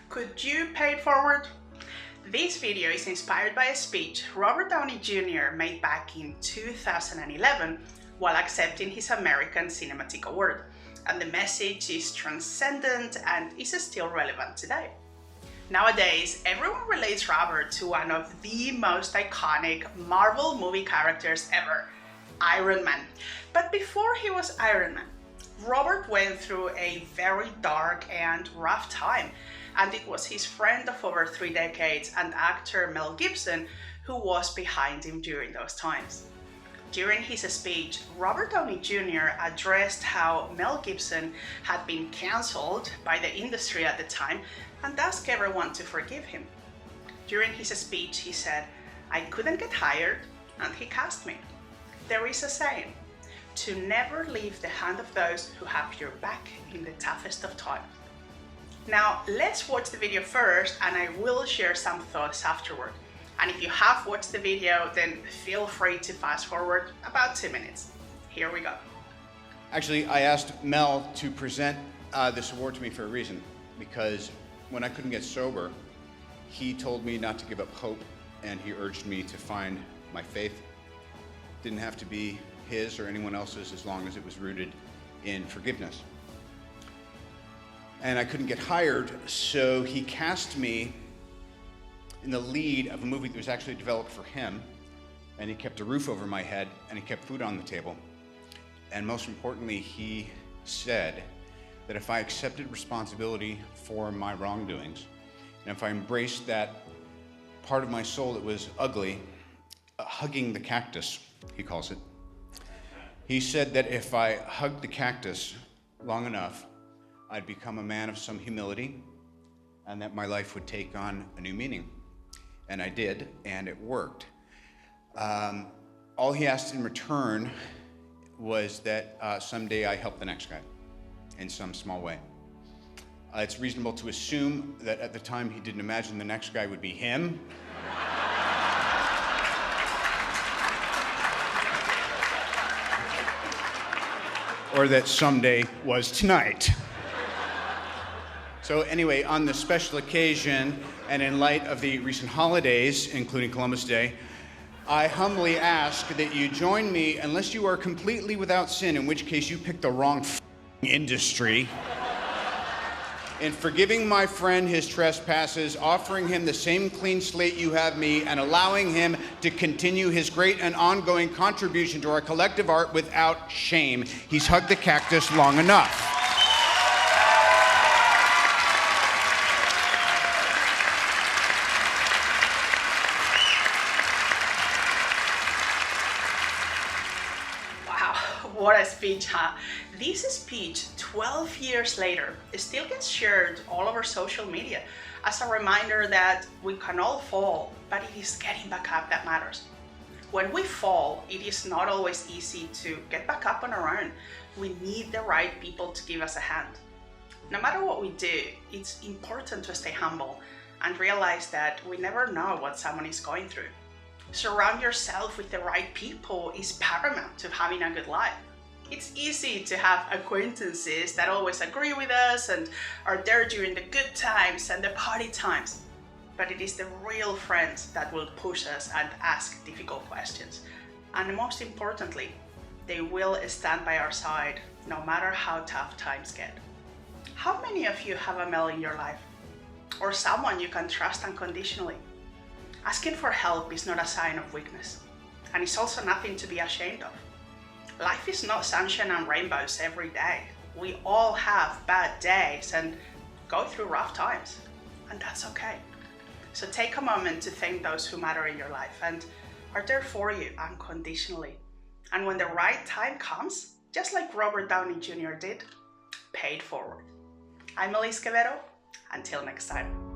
Could you pay it forward? This video is inspired by a speech Robert Downey Jr. made back in 2011 while accepting his American Cinematheque Award, and the message is transcendent and is still relevant today. Nowadays, everyone relates Robert to one of the most iconic Marvel movie characters ever, Iron Man. But before he was Iron Man, Robert went through a very dark and rough time, and it was his friend of over 3 decades and actor Mel Gibson who was behind him during those times. During his speech, Robert Downey Jr. addressed how Mel Gibson had been cancelled by the industry at the time and asked everyone to forgive him. During his speech, he said, "I couldn't get hired and he cast me. There is a saying, to never leave the hand of those who have your back in the toughest of times." Now, let's watch the video first and I will share some thoughts afterward. And if you have watched the video, then feel free to fast forward about 2 minutes. Here we go. Actually, I asked Mel to present this award to me for a reason, because when I couldn't get sober, he told me not to give up hope, and he urged me to find my faith. Didn't have to be his or anyone else's as long as it was rooted in forgiveness. And I couldn't get hired, so he cast me in the lead of a movie that was actually developed for him, and he kept a roof over my head and he kept food on the table. And most importantly, he said that if I accepted responsibility for my wrongdoings, and if I embraced that part of my soul that was ugly, hugging the cactus, he calls it, he said that if I hugged the cactus long enough, I'd become a man of some humility, and that my life would take on a new meaning. And I did, and it worked. All he asked in return was that someday I help the next guy in some small way. It's reasonable to assume that at the time he didn't imagine the next guy would be him. Or that someday was tonight. So anyway, on this special occasion, and in light of the recent holidays, including Columbus Day, I humbly ask that you join me, unless you are completely without sin, in which case you picked the wrong industry, in forgiving my friend his trespasses, offering him the same clean slate you have me, and allowing him to continue his great and ongoing contribution to our collective art without shame. He's hugged the cactus long enough. What a speech, huh? This speech, 12 years later, still gets shared all over social media as a reminder that we can all fall, but it is getting back up that matters. When we fall, it is not always easy to get back up on our own. We need the right people to give us a hand. No matter what we do, it's important to stay humble and realize that we never know what someone is going through. Surround yourself with the right people is paramount to having a good life. It's easy to have acquaintances that always agree with us and are there during the good times and the party times. But it is the real friends that will push us and ask difficult questions. And most importantly, they will stand by our side no matter how tough times get. How many of you have a Mel in your life? Or someone you can trust unconditionally? Asking for help is not a sign of weakness, and it's also nothing to be ashamed of. Life is not sunshine and rainbows every day. We all have bad days and go through rough times, and that's okay. So take a moment to thank those who matter in your life and are there for you unconditionally. And when the right time comes, just like Robert Downey Jr. did, pay it forward. I'm Elise. Until next time.